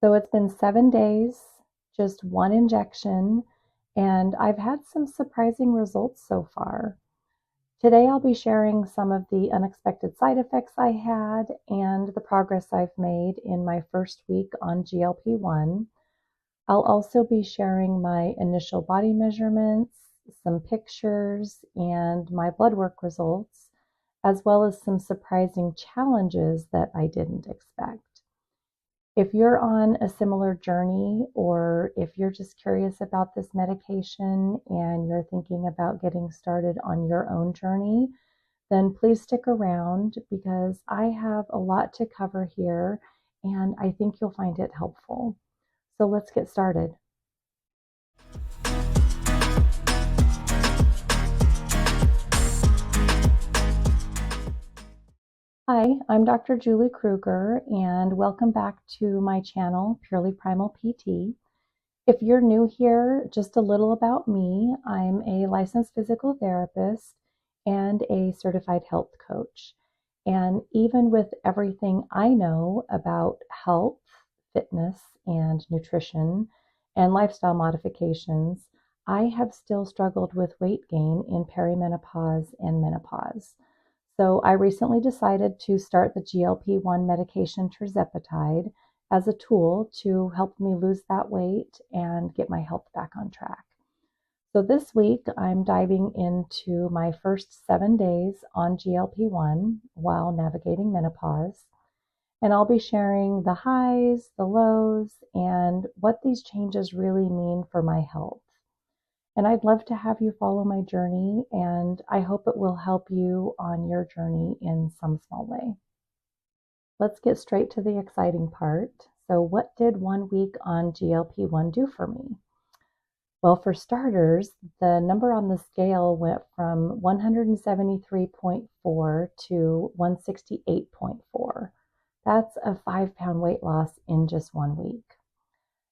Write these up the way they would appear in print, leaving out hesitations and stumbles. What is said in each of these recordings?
So it's been 7 days, just one injection, and I've had some surprising results so far. Today I'll be sharing some of the unexpected side effects I had and the progress I've made in my first week on GLP-1. I'll also be sharing my initial body measurements, some pictures, and my blood work results, as well as some surprising challenges that I didn't expect. If you're on a similar journey, or if you're just curious about this medication and you're thinking about getting started on your own journey, then please stick around because I have a lot to cover here and I think you'll find it helpful. So let's get started. Hi, I'm Dr. Julie Kruger, and welcome back to my channel, Purely Primal PT. If you're new here, just a little about me. I'm a licensed physical therapist and a certified health coach. And even with everything I know about health, fitness, and nutrition and lifestyle modifications, I have still struggled with weight gain in perimenopause and menopause. So I recently decided to start the GLP-1 medication tirzepatide as a tool to help me lose that weight and get my health back on track. So this week I'm diving into my first 7 days on GLP-1 while navigating menopause. And I'll be sharing the highs, the lows, and what these changes really mean for my health. And I'd love to have you follow my journey, and I hope it will help you on your journey in some small way. Let's get straight to the exciting part. So what did 1 week on GLP-1 do for me? Well, for starters, the number on the scale went from 173.4 to 168.4. That's a 5-pound weight loss in just 1 week.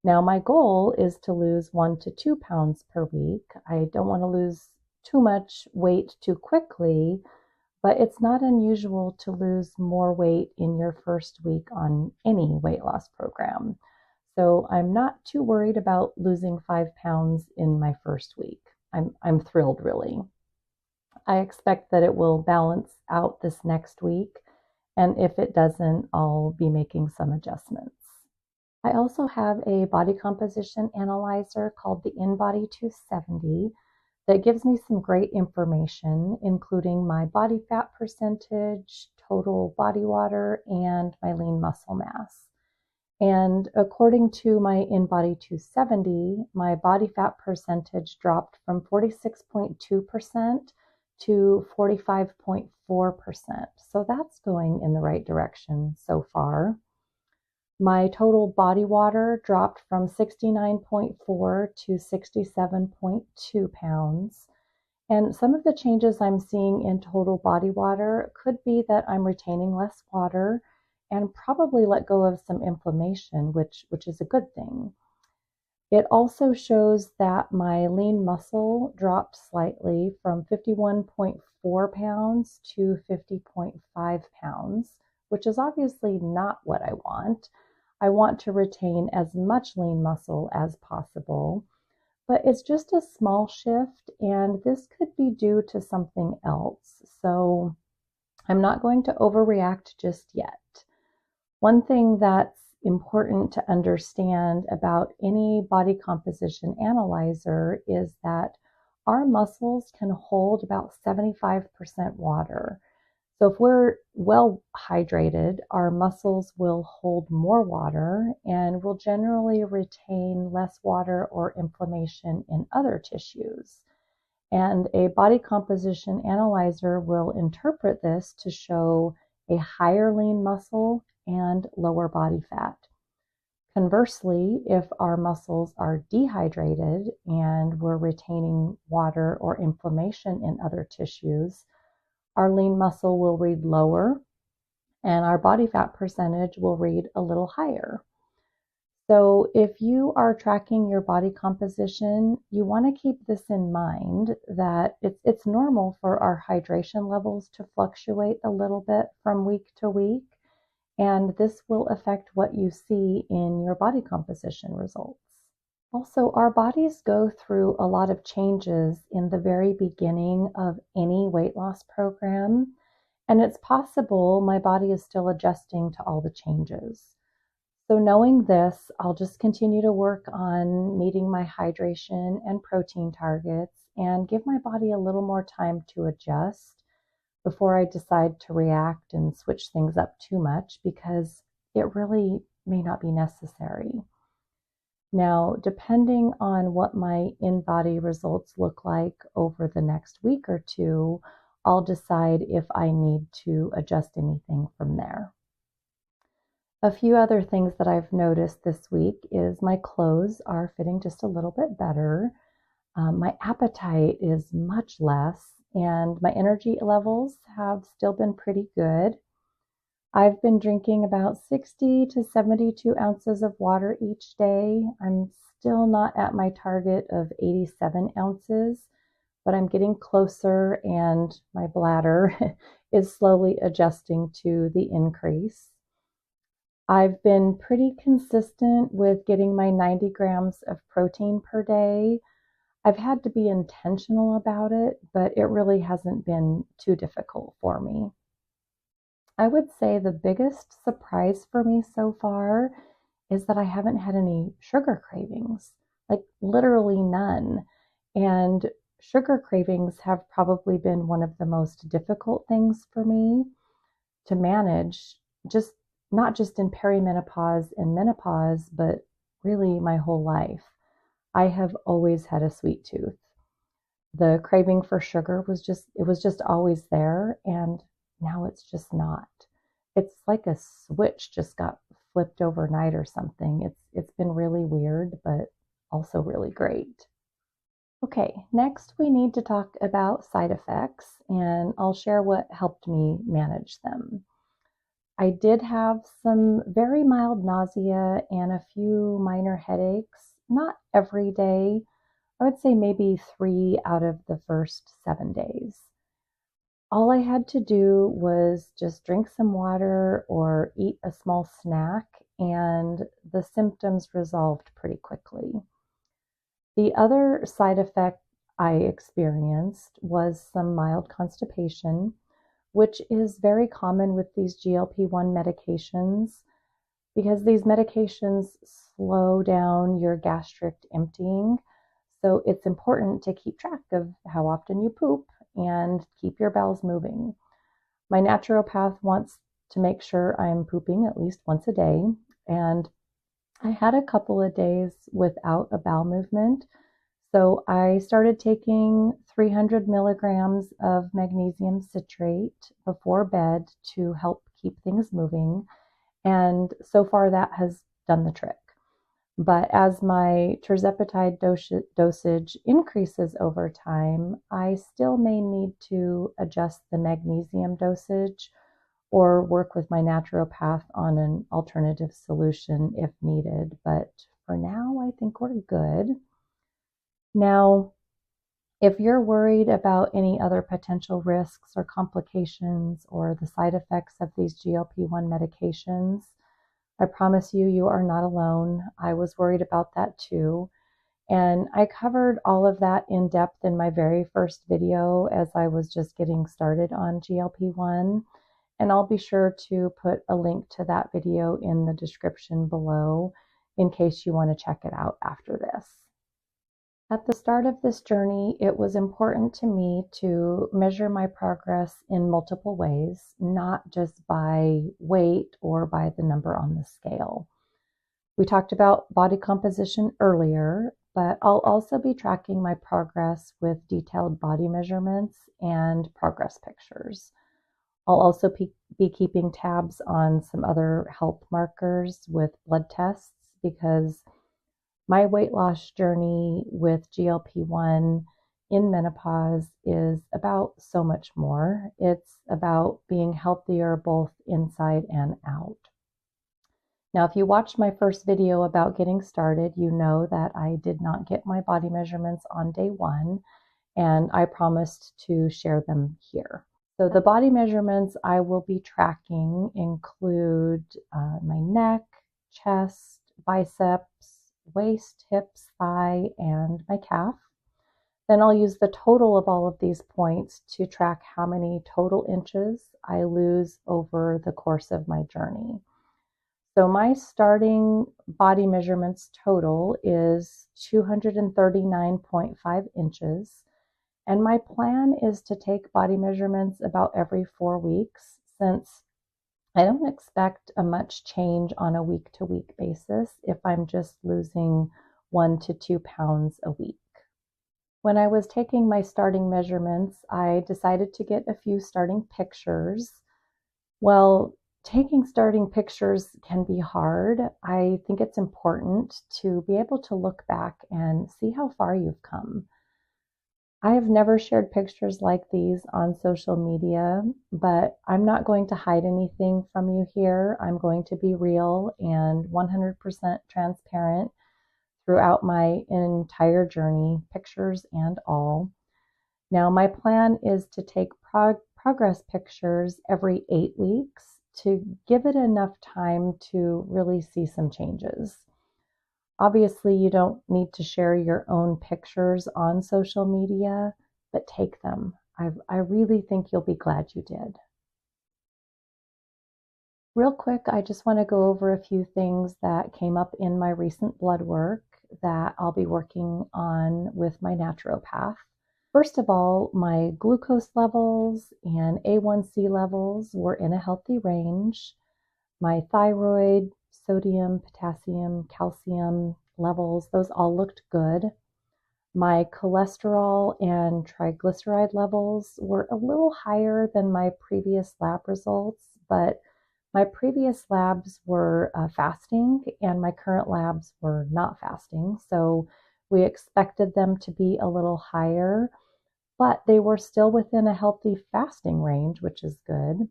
Now, my goal is to lose 1 to 2 pounds per week. I don't want to lose too much weight too quickly, but it's not unusual to lose more weight in your first week on any weight loss program. So I'm not too worried about losing 5 pounds in my first week. I'm thrilled, really. I expect that it will balance out this next week, and if it doesn't, I'll be making some adjustments. I also have a body composition analyzer called the InBody 270 that gives me some great information, including my body fat percentage, total body water, and my lean muscle mass. And according to my InBody 270, my body fat percentage dropped from 46.2% to 45.4%. So that's going in the right direction so far. My total body water dropped from 69.4 to 67.2 pounds. And some of the changes I'm seeing in total body water could be that I'm retaining less water and probably let go of some inflammation, which is a good thing. It also shows that my lean muscle dropped slightly from 51.4 pounds to 50.5 pounds, which is obviously not what I want. I want to retain as much lean muscle as possible, but it's just a small shift, and this could be due to something else. So I'm not going to overreact just yet. One thing that's important to understand about any body composition analyzer is that our muscles can hold about 75% water. So if we're well hydrated, our muscles will hold more water and will generally retain less water or inflammation in other tissues. And a body composition analyzer will interpret this to show a higher lean muscle and lower body fat. Conversely, if our muscles are dehydrated and we're retaining water or inflammation in other tissues, our lean muscle will read lower and our body fat percentage will read a little higher. So if you are tracking your body composition, you want to keep this in mind, that it's normal for our hydration levels to fluctuate a little bit from week to week. and this will affect what you see in your body composition results. Also, our bodies go through a lot of changes in the very beginning of any weight loss program, and it's possible my body is still adjusting to all the changes. So knowing this, I'll just continue to work on meeting my hydration and protein targets and give my body a little more time to adjust before I decide to react and switch things up too much, because it really may not be necessary. Now, depending on what my in-body results look like over the next week or two, I'll decide if I need to adjust anything from there. A few other things that I've noticed this week is my clothes are fitting just a little bit better. My appetite is much less, and my energy levels have still been pretty good. I've been drinking about 60 to 72 ounces of water each day. I'm still not at my target of 87 ounces, but I'm getting closer, and my bladder is slowly adjusting to the increase. I've been pretty consistent with getting my 90 grams of protein per day. I've had to be intentional about it, but it really hasn't been too difficult for me. I would say the biggest surprise for me so far is that I haven't had any sugar cravings, like literally none. And sugar cravings have probably been one of the most difficult things for me to manage, just not just in perimenopause and menopause, but really my whole life. I have always had a sweet tooth. The craving for sugar was just always there, and now it's just not. It's like a switch just got flipped overnight or something. It's been really weird, but also really great. Okay, next we need to talk about side effects, and I'll share what helped me manage them. I did have some very mild nausea and a few minor headaches, not every day. I would say maybe 3 out of the first 7 days. All I had to do was just drink some water or eat a small snack, and the symptoms resolved pretty quickly. The other side effect I experienced was some mild constipation, which is very common with these GLP-1 medications, because these medications slow down your gastric emptying. So it's important to keep track of how often you poop and keep your bowels moving. My naturopath wants to make sure I'm pooping at least once a day, and I had a couple of days without a bowel movement. So I started taking 300 milligrams of magnesium citrate before bed to help keep things moving. And so far that has done the trick. But as my tirzepatide dosage increases over time, I still may need to adjust the magnesium dosage or work with my naturopath on an alternative solution if needed. But for now, I think we're good. Now, if you're worried about any other potential risks or complications or the side effects of these GLP-1 medications, I promise you, you are not alone. I was worried about that too. And I covered all of that in depth in my very first video as I was just getting started on GLP-1. And I'll be sure to put a link to that video in the description below in case you want to check it out after this. At the start of this journey, it was important to me to measure my progress in multiple ways, not just by weight or by the number on the scale. We talked about body composition earlier, but I'll also be tracking my progress with detailed body measurements and progress pictures. I'll also be keeping tabs on some other health markers with blood tests, because my weight loss journey with GLP-1 in menopause is about so much more. It's about being healthier both inside and out. Now, if you watched my first video about getting started, you know that I did not get my body measurements on day one, and I promised to share them here. So the body measurements I will be tracking include my neck, chest, biceps, waist, hips, thigh, and my calf. Then I'll use the total of all of these points to track how many total inches I lose over the course of my journey. So my starting body measurements total is 239.5 inches. And my plan is to take body measurements about every 4 weeks, since I don't expect a much change on a week-to-week basis if I'm just losing 1 to 2 pounds a week. When I was taking my starting measurements, I decided to get a few starting pictures. Well, taking starting pictures can be hard. I think it's important to be able to look back and see how far you've come. I have never shared pictures like these on social media, but I'm not going to hide anything from you here. I'm going to be real and 100% transparent throughout my entire journey, pictures and all. Now, my plan is to take progress pictures every 8 weeks to give it enough time to really see some changes. Obviously, you don't need to share your own pictures on social media, but take them. I really think you'll be glad you did. Real quick, I just want to go over a few things that came up in my recent blood work that I'll be working on with my naturopath. First of all, my glucose levels and A1C levels were in a healthy range. My thyroid, sodium, potassium, calcium levels, those all looked good. My cholesterol and triglyceride levels were a little higher than my previous lab results, but my previous labs were fasting and my current labs were not fasting. So we expected them to be a little higher, but they were still within a healthy fasting range, which is good.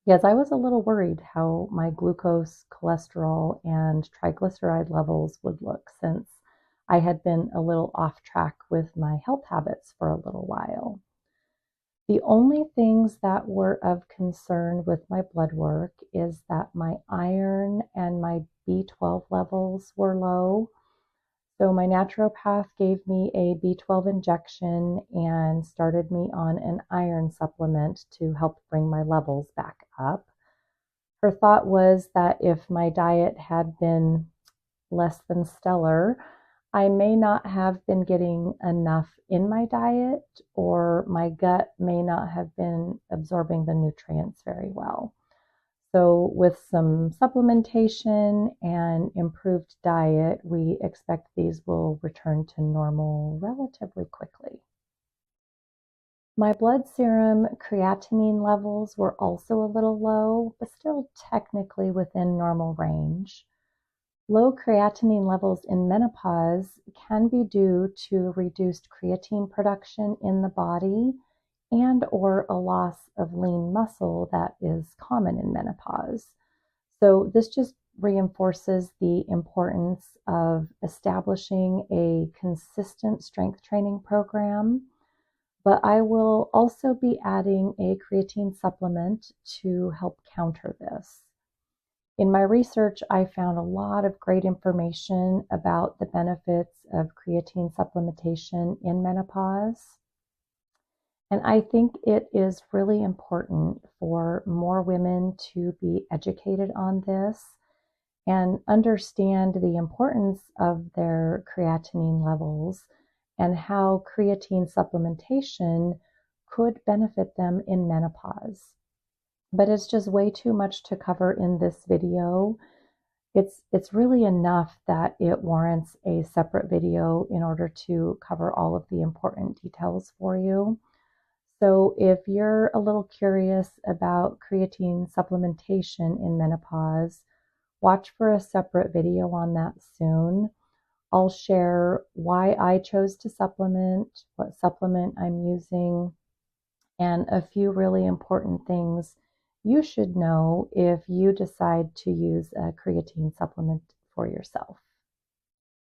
Yes, I was a little worried how my glucose, cholesterol, and triglyceride levels would look, since I had been a little off track with my health habits for a little while. The only things that were of concern with my blood work is that my iron and my B12 levels were low. So my naturopath gave me a B12 injection and started me on an iron supplement to help bring my levels back up. Her thought was that if my diet had been less than stellar, I may not have been getting enough in my diet, or my gut may not have been absorbing the nutrients very well. So with some supplementation and improved diet, we expect these will return to normal relatively quickly. My blood serum creatinine levels were also a little low, but still technically within normal range. Low creatinine levels in menopause can be due to reduced creatine production in the body and or a loss of lean muscle that is common in menopause. So this just reinforces the importance of establishing a consistent strength training program. But I will also be adding a creatine supplement to help counter this. In my research, I found a lot of great information about the benefits of creatine supplementation in menopause. And I think it is really important for more women to be educated on this and understand the importance of their creatinine levels and how creatine supplementation could benefit them in menopause. But it's just way too much to cover in this video. It's really enough that it warrants a separate video in order to cover all of the important details for you. So if you're a little curious about creatine supplementation in menopause, watch for a separate video on that soon. I'll share why I chose to supplement, what supplement I'm using, and a few really important things you should know if you decide to use a creatine supplement for yourself.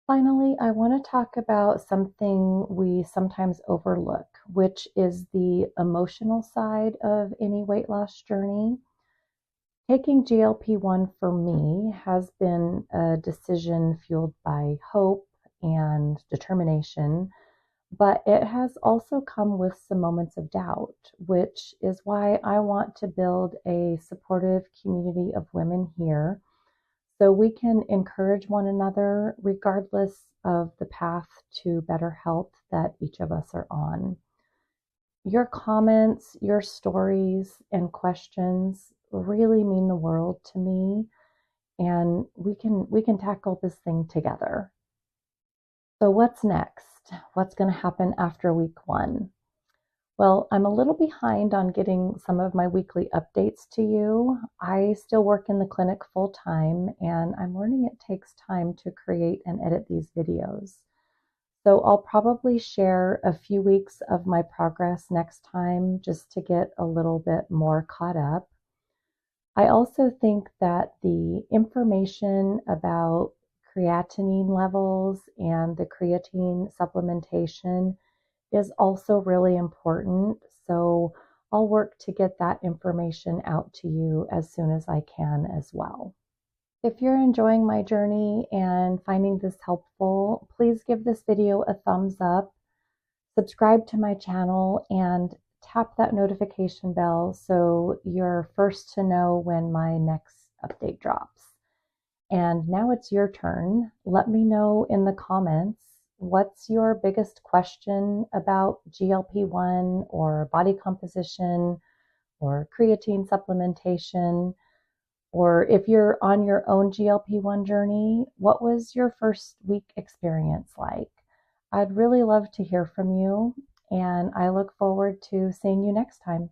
Finally, I want to talk about something we sometimes overlook, which is the emotional side of any weight loss journey. Taking GLP-1 for me has been a decision fueled by hope and determination, but it has also come with some moments of doubt, which is why I want to build a supportive community of women here so we can encourage one another regardless of the path to better health that each of us are on. Your comments, your stories, and questions really mean the world to me, and we can tackle this thing together. So what's next? What's going to happen after week 1? Well, I'm a little behind on getting some of my weekly updates to you. I still work in the clinic full time, and I'm learning it takes time to create and edit these videos. So I'll probably share a few weeks of my progress next time just to get a little bit more caught up. I also think that the information about creatinine levels and the creatine supplementation is also really important. So I'll work to get that information out to you as soon as I can as well. If you're enjoying my journey and finding this helpful, please give this video a thumbs up, subscribe to my channel, and tap that notification bell so you're first to know when my next update drops. And now it's your turn. Let me know in the comments, what's your biggest question about GLP-1 or body composition or creatine supplementation? Or if you're on your own GLP-1 journey, what was your first week experience like? I'd really love to hear from you, and I look forward to seeing you next time.